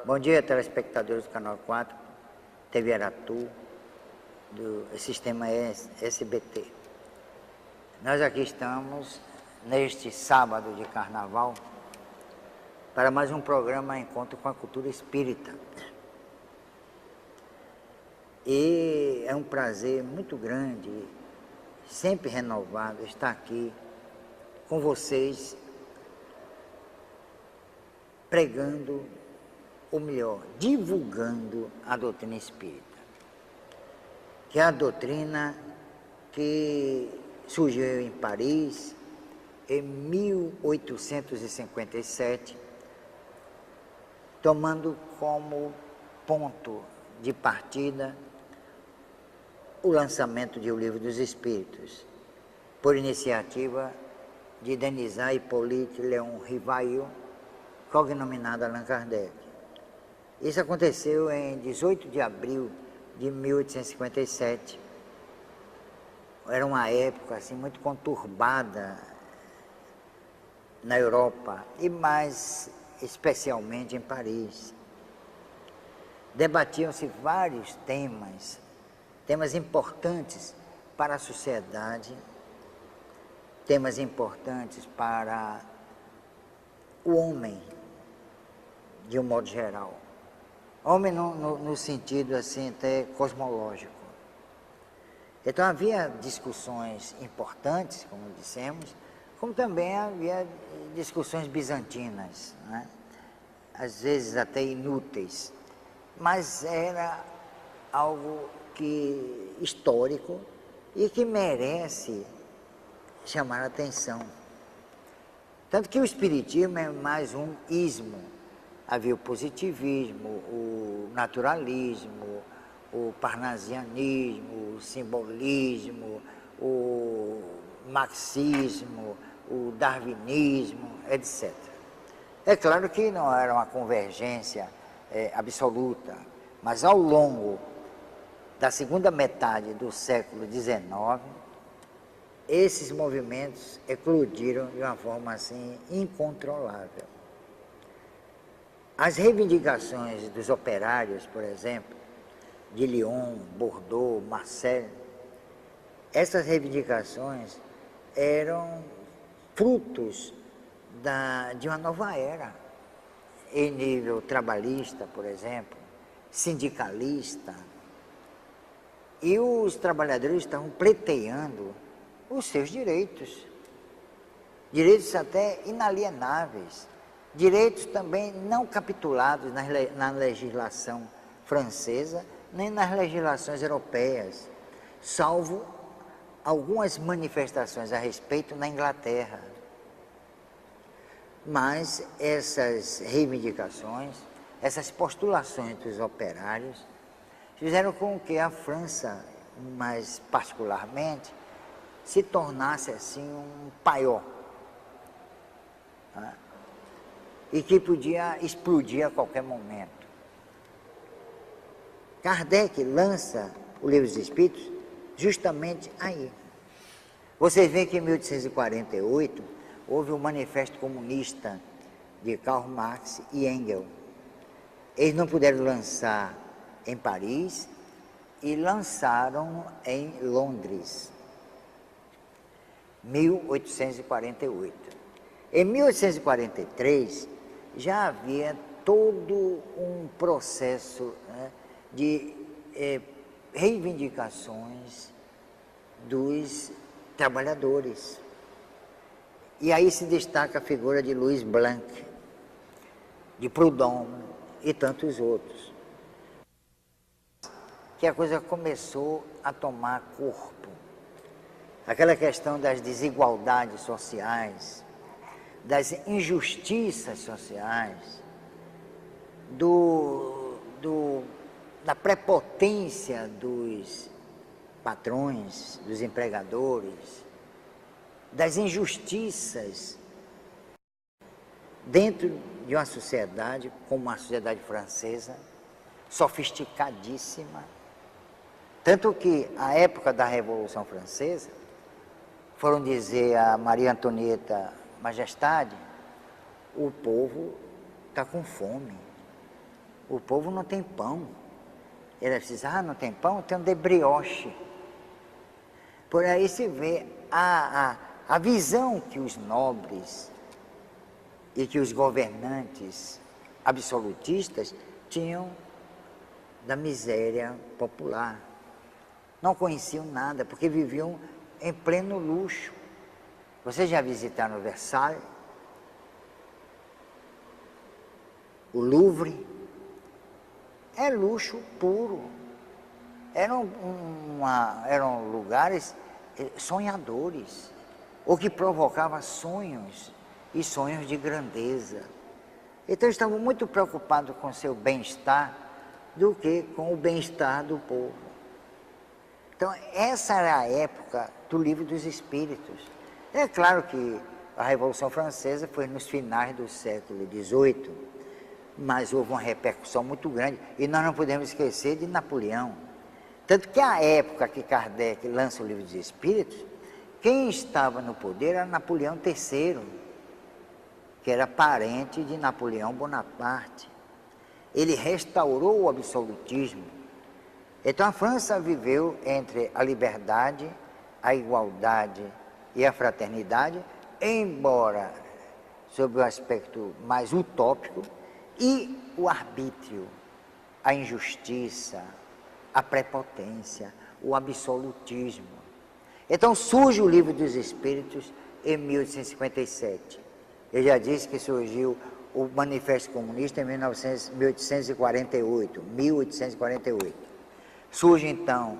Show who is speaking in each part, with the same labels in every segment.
Speaker 1: Bom dia, telespectadores do Canal 4, TV Aratu, do Sistema SBT. Nós aqui estamos, neste sábado de Carnaval, para mais um programa Encontro com a Cultura Espírita. E é um prazer muito grande, sempre renovado, estar aqui com vocês, pregando, ou melhor, divulgando a doutrina espírita, que é a doutrina que surgiu em Paris em 1857, tomando como ponto de partida o lançamento de O Livro dos Espíritos, por iniciativa de Denisard Hippolyte Léon Rivail, cognominado Allan Kardec. Isso aconteceu em 18 de abril de 1857. Era uma época assim, muito conturbada na Europa, e mais especialmente em Paris. Debatiam-se vários temas importantes para a sociedade, temas importantes para o homem, de um modo geral. Homem no sentido assim até cosmológico. Então havia discussões importantes, como dissemos, como também havia discussões bizantinas, né? Às vezes até inúteis, mas era algo histórico e que merece chamar a atenção. Tanto que o Espiritismo é mais um ismo. Havia o positivismo, o naturalismo, o parnasianismo, o simbolismo, o marxismo, o darwinismo, etc. É claro que não era uma convergência absoluta, mas ao longo da segunda metade do século XIX, esses movimentos eclodiram de uma forma assim incontrolável. As reivindicações dos operários, por exemplo, de Lyon, Bordeaux, Marseille, essas reivindicações eram frutos de uma nova era, em nível trabalhista, por exemplo, sindicalista, e os trabalhadores estavam pleiteando os seus direitos até inalienáveis, direitos também não capitulados na legislação francesa, nem nas legislações europeias, salvo algumas manifestações a respeito na Inglaterra. Mas essas reivindicações, essas postulações dos operários, fizeram com que a França, mais particularmente, se tornasse assim um paiol, né? E que podia explodir a qualquer momento. Kardec lança o Livro dos Espíritos justamente aí. Vocês veem que em 1848 houve o Manifesto Comunista de Karl Marx e Engels. Eles não puderam lançar em Paris e lançaram em Londres, 1848. Em 1843, já havia todo um processo, né, de reivindicações dos trabalhadores. E aí se destaca a figura de Louis Blanc, de Proudhon e tantos outros. Que a coisa começou a tomar corpo. Aquela questão das desigualdades sociais, das injustiças sociais, da prepotência dos patrões, dos empregadores, das injustiças dentro de uma sociedade como a sociedade francesa, sofisticadíssima. Tanto que, à época da Revolução Francesa, foram dizer a Maria Antonieta: Majestade, o povo está com fome. o povo não tem pão. Ele diz, não tem pão? Tem um de brioche. Por aí se vê a visão que os nobres e que os governantes absolutistas tinham da miséria popular. Não conheciam nada, porque viviam em pleno luxo. Vocês já visitaram Versalhes? O Louvre? É luxo puro. Eram lugares sonhadores, ou que provocavam sonhos, e sonhos de grandeza. Então estavam muito preocupados com seu bem-estar do que com o bem-estar do povo. Então essa era a época do Livro dos Espíritos. É claro que a Revolução Francesa foi nos finais do século XVIII, mas houve uma repercussão muito grande, e nós não podemos esquecer de Napoleão. Tanto que a época que Kardec lança o Livro dos Espíritos, quem estava no poder era Napoleão III, que era parente de Napoleão Bonaparte. Ele restaurou o absolutismo. Então a França viveu entre a liberdade, a igualdade e a fraternidade, embora sob o aspecto mais utópico, e o arbítrio, a injustiça, a prepotência, o absolutismo. Então surge o Livro dos Espíritos em 1857. Eu já disse que surgiu o Manifesto Comunista em 1848. Surge então,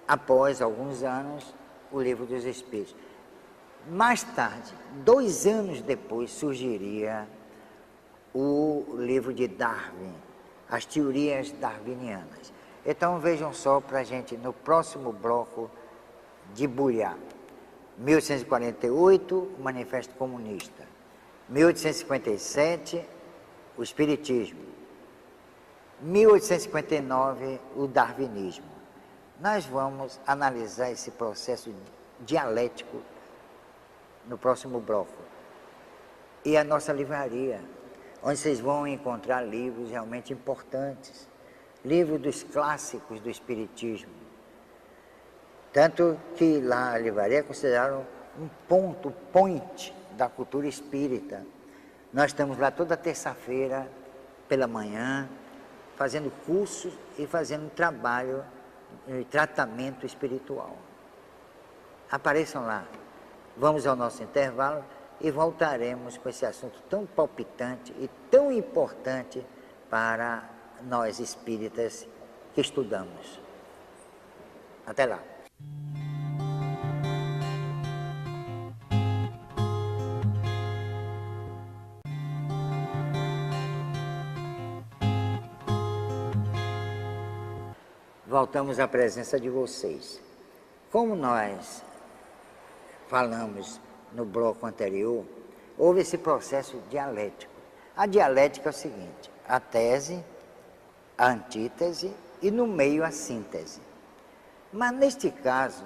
Speaker 1: após alguns anos, o Livro dos Espíritos. Mais tarde, 2 anos depois, surgiria o livro de Darwin, as teorias darwinianas. Então vejam só para a gente, no próximo bloco, debulhar. 1848, o Manifesto Comunista. 1857, o Espiritismo. 1859, o Darwinismo. Nós vamos analisar esse processo dialético no próximo bloco. E a nossa livraria, onde vocês vão encontrar livros realmente importantes, livros dos clássicos do Espiritismo. Tanto que lá a livraria é considerada um point da cultura espírita. Nós estamos lá toda terça-feira, pela manhã, fazendo cursos e fazendo trabalho, tratamento espiritual. Apareçam lá. Vamos ao nosso intervalo e voltaremos com esse assunto tão palpitante e tão importante para nós espíritas que estudamos. Até lá. Voltamos à presença de vocês. Como nós falamos no bloco anterior, houve esse processo dialético. A dialética é o seguinte: a tese, a antítese e no meio a síntese. Mas neste caso,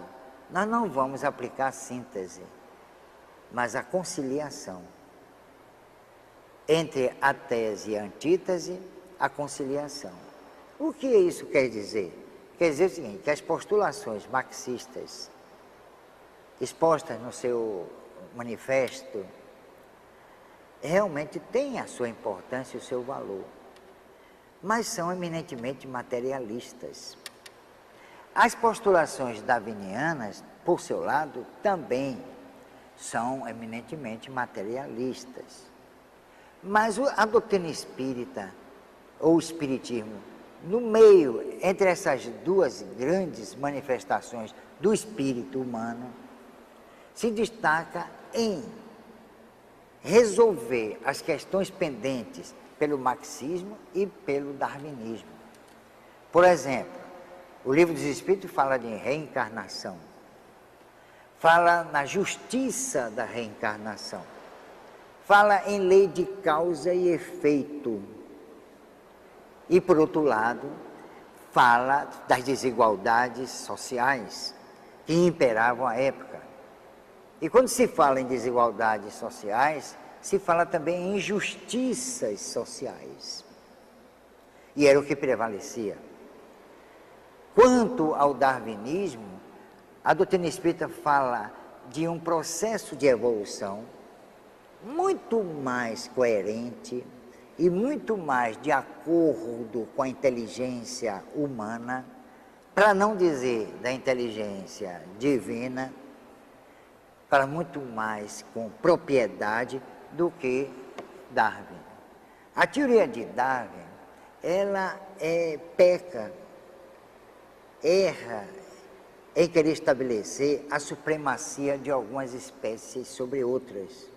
Speaker 1: nós não vamos aplicar a síntese, mas a conciliação. Entre a tese e a antítese, a conciliação. O que isso quer dizer? Quer dizer o seguinte, que as postulações marxistas expostas no seu manifesto realmente têm a sua importância e o seu valor, mas são eminentemente materialistas. As postulações darwinianas, por seu lado, também são eminentemente materialistas. Mas a doutrina espírita, ou o espiritismo, no meio, entre essas duas grandes manifestações do espírito humano, se destaca em resolver as questões pendentes pelo marxismo e pelo darwinismo. Por exemplo, o Livro dos Espíritos fala de reencarnação, fala na justiça da reencarnação, fala em lei de causa e efeito. E, por outro lado, fala das desigualdades sociais que imperavam à época. E quando se fala em desigualdades sociais, se fala também em injustiças sociais. E era o que prevalecia. Quanto ao darwinismo, a doutrina espírita fala de um processo de evolução muito mais coerente e muito mais de acordo com a inteligência humana, para não dizer da inteligência divina, para muito mais com propriedade do que Darwin. A teoria de Darwin, ela erra em querer estabelecer a supremacia de algumas espécies sobre outras.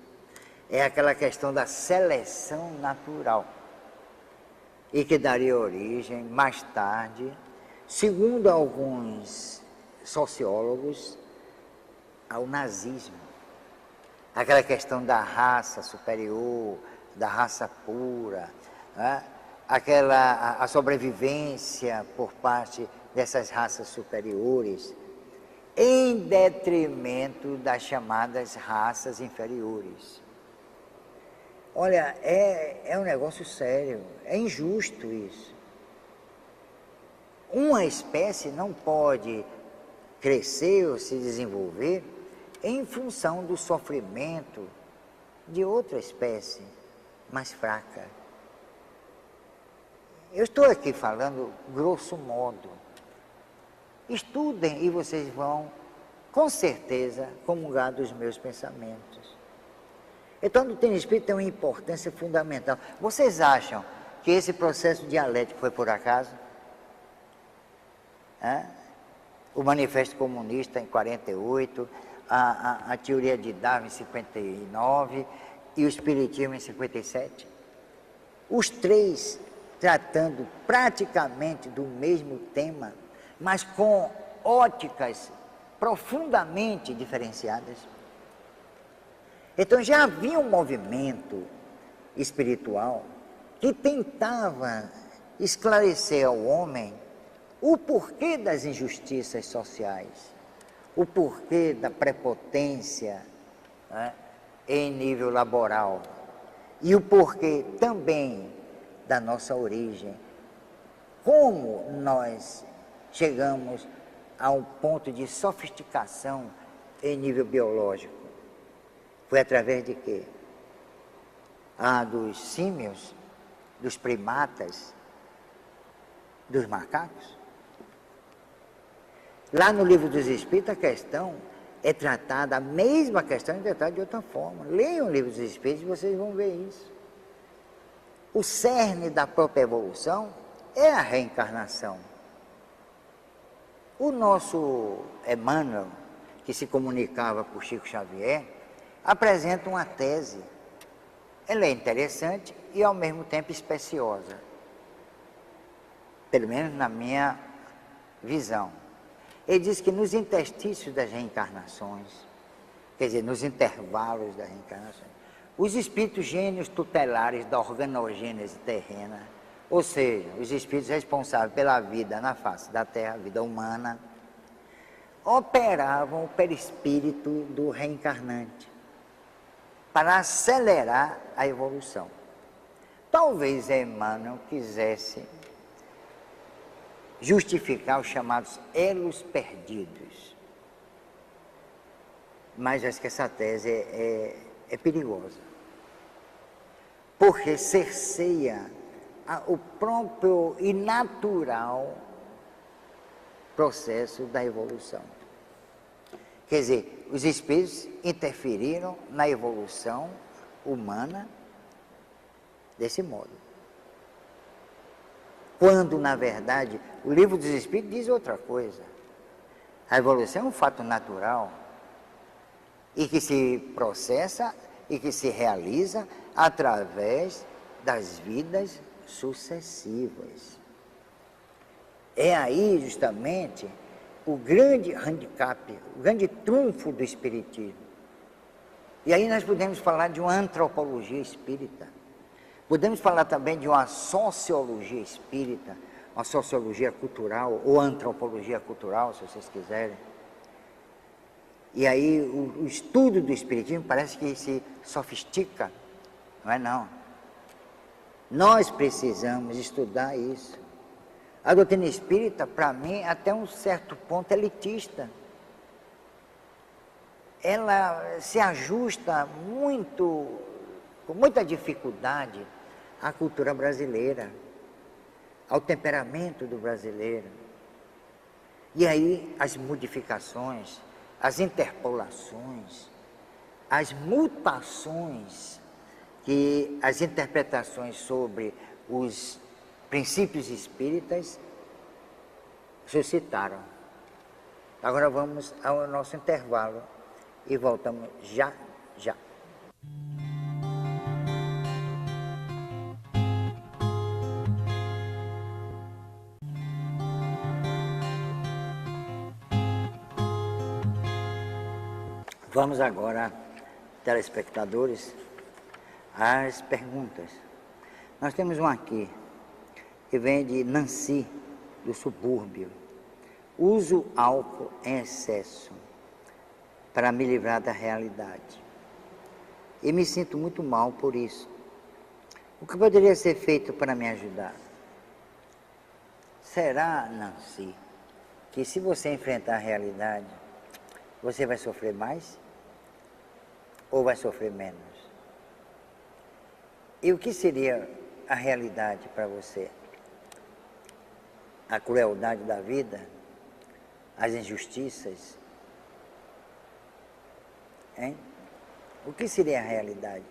Speaker 1: É aquela questão da seleção natural, e que daria origem, mais tarde, segundo alguns sociólogos, ao nazismo. Aquela questão da raça superior, da raça pura, né? A sobrevivência por parte dessas raças superiores, em detrimento das chamadas raças inferiores. Olha, é um negócio sério, é injusto isso. Uma espécie não pode crescer ou se desenvolver em função do sofrimento de outra espécie mais fraca. Eu estou aqui falando grosso modo. Estudem e vocês vão, com certeza, comungar dos meus pensamentos. Então, a doutrina espírita tem uma importância fundamental. Vocês acham que esse processo dialético foi por acaso? O Manifesto Comunista em 48, a teoria de Darwin em 59 e o Espiritismo em 57? Os três tratando praticamente do mesmo tema, mas com óticas profundamente diferenciadas. Então já havia um movimento espiritual que tentava esclarecer ao homem o porquê das injustiças sociais, o porquê da prepotência, né, em nível laboral, e o porquê também da nossa origem. Como nós chegamos a um ponto de sofisticação em nível biológico? Foi através de quê? Dos símios, dos primatas, dos macacos? Lá no Livro dos Espíritos, a questão é tratada, a mesma questão é tratada de outra forma. Leiam o Livro dos Espíritos e vocês vão ver isso. O cerne da própria evolução é a reencarnação. O nosso Emmanuel, que se comunicava com Chico Xavier, apresenta uma tese. Ela é interessante e ao mesmo tempo especiosa, pelo menos na minha visão. Ele diz que nos interstícios das reencarnações, quer dizer, nos intervalos das reencarnações, os espíritos gênios tutelares da organogênese terrena, ou seja, os espíritos responsáveis pela vida na face da Terra, a vida humana, operavam o perispírito do reencarnante para acelerar a evolução. Talvez Emmanuel quisesse justificar os chamados elos perdidos, mas acho que essa tese é perigosa, porque cerceia o próprio e natural processo da evolução. Quer dizer, os espíritos interferiram na evolução humana desse modo. Quando, na verdade, o Livro dos Espíritos diz outra coisa. A evolução é um fato natural e que se processa e que se realiza através das vidas sucessivas. É aí, justamente, o grande handicap, o grande trunfo do espiritismo. E aí nós podemos falar de uma antropologia espírita. Podemos falar também de uma sociologia espírita, uma sociologia cultural, ou antropologia cultural, se vocês quiserem. E aí o estudo do espiritismo parece que se sofistica, não é não. Nós precisamos estudar isso. A doutrina espírita, para mim, até um certo ponto, é elitista. Ela se ajusta muito, com muita dificuldade, à cultura brasileira, ao temperamento do brasileiro. E aí as modificações, as interpolações, as mutações que as interpretações sobre os princípios espíritas suscitaram. Agora vamos ao nosso intervalo e voltamos já. Vamos agora, telespectadores, às perguntas. Nós temos uma aqui, que vem de Nancy, do subúrbio. Uso álcool em excesso para me livrar da realidade. E me sinto muito mal por isso. O que poderia ser feito para me ajudar? Será, Nancy, que se você enfrentar a realidade, você vai sofrer mais? Ou vai sofrer menos? E o que seria a realidade para você? A crueldade da vida? As injustiças? Hein? O que seria a realidade?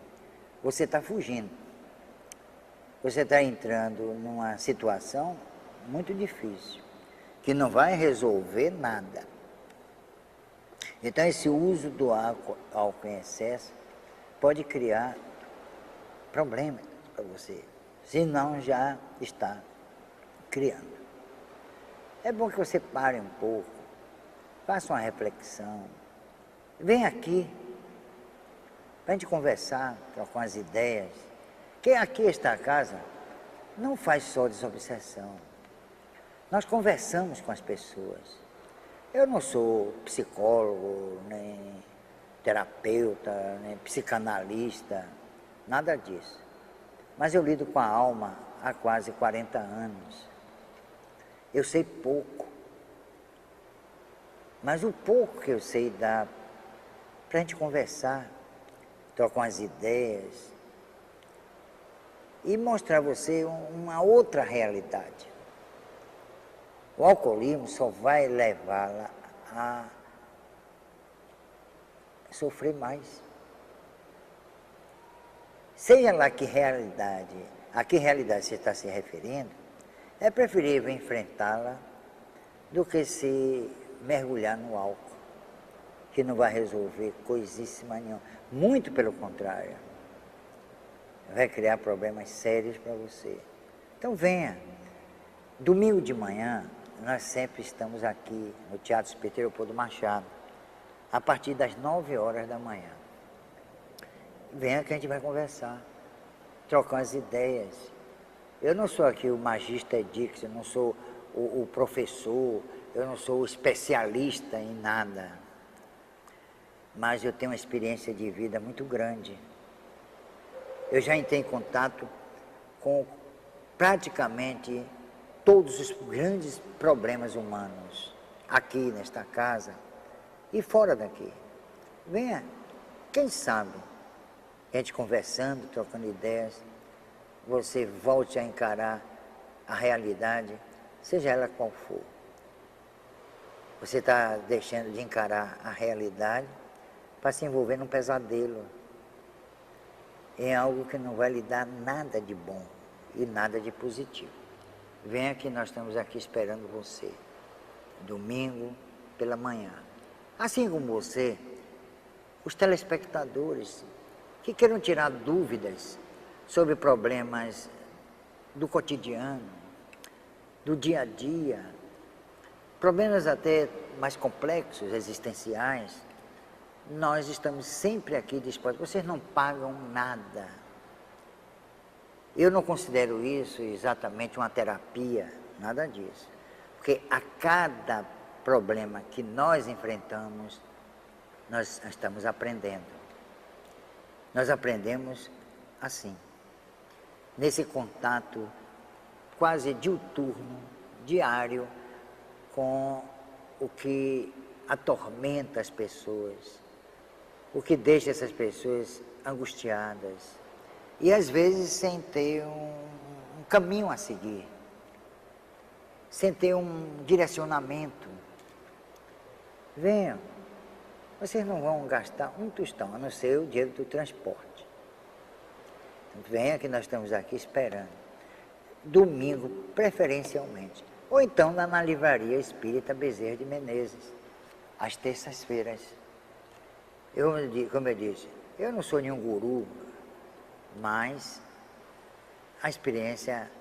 Speaker 1: Você está fugindo. Você está entrando numa situação muito difícil, que não vai resolver nada. Então, esse uso do álcool em excesso pode criar problemas para você, se não já está criando. É bom que você pare um pouco, faça uma reflexão, vem aqui, para a gente conversar, trocar umas ideias. Que aqui esta casa não faz só desobsessão, nós conversamos com as pessoas. Eu não sou psicólogo, nem terapeuta, nem psicanalista, nada disso. Mas eu lido com a alma há quase 40 anos. Eu sei pouco, mas o pouco que eu sei dá para a gente conversar, trocar umas ideias e mostrar a você uma outra realidade. O alcoolismo só vai levá-la a sofrer mais. Seja lá a que realidade você está se referindo, é preferível enfrentá-la do que se mergulhar no álcool, que não vai resolver coisíssima nenhuma. Muito pelo contrário, vai criar problemas sérios para você. Então venha. Domingo de manhã, nós sempre estamos aqui no Teatro Espírita Leopoldo Machado, a partir das 9 horas da manhã. Venha que a gente vai conversar, trocar as ideias. Eu não sou aqui o magista Edix, eu não sou o professor, eu não sou o especialista em nada, mas eu tenho uma experiência de vida muito grande. Eu já entrei em contato com praticamente todos os grandes problemas humanos, aqui nesta casa e fora daqui. Venha, quem sabe, a gente conversando, trocando ideias, você volte a encarar a realidade, seja ela qual for. Você está deixando de encarar a realidade para se envolver num pesadelo, em algo que não vai lhe dar nada de bom e nada de positivo. Venha que nós estamos aqui esperando você, domingo pela manhã. Assim como você, os telespectadores que queiram tirar dúvidas sobre problemas do cotidiano, do dia a dia, problemas até mais complexos, existenciais, nós estamos sempre aqui dispostos. Vocês não pagam nada. Eu não considero isso exatamente uma terapia, nada disso. Porque a cada problema que nós enfrentamos, nós estamos aprendendo. Nós aprendemos assim. nesse contato quase diuturno, diário, com o que atormenta as pessoas, o que deixa essas pessoas angustiadas, e às vezes sem ter um caminho a seguir, sem ter um direcionamento. Venham, vocês não vão gastar um tostão, a não ser o dinheiro do transporte. Então, venha que nós estamos aqui esperando. Domingo, preferencialmente. Ou então na Livraria Espírita Bezerra de Menezes, às terças-feiras. Como eu disse, eu não sou nenhum guru, mas a experiência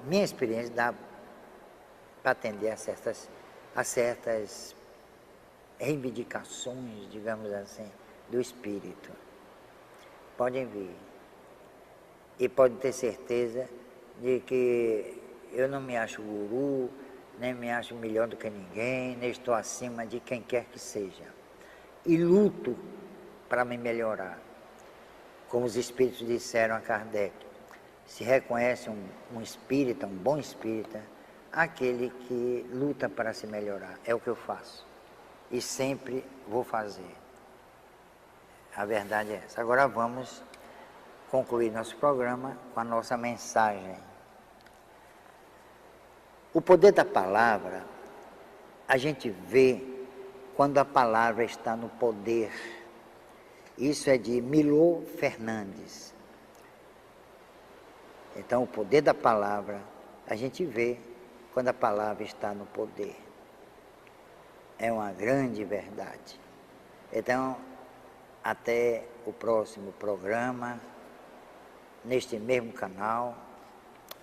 Speaker 1: minha experiência dá para atender a certas reivindicações, digamos assim, do espírito. Podem vir. E podem ter certeza de que eu não me acho guru, nem me acho melhor do que ninguém, nem estou acima de quem quer que seja. E luto para me melhorar. Como os espíritos disseram a Kardec, se reconhece um espírita, um bom espírita, aquele que luta para se melhorar. É o que eu faço. E sempre vou fazer. A verdade é essa. Agora vamos concluir nosso programa com a nossa mensagem. O poder da palavra, a gente vê quando a palavra está no poder. Isso é de Milor Fernandes. Então, o poder da palavra, a gente vê quando a palavra está no poder. É uma grande verdade. Então, até o próximo programa, neste mesmo canal,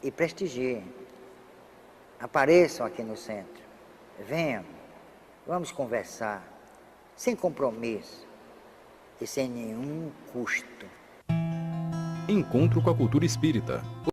Speaker 1: e prestigiem. Apareçam aqui no centro. Venham, vamos conversar, sem compromisso e sem nenhum custo.
Speaker 2: Encontro com a cultura espírita.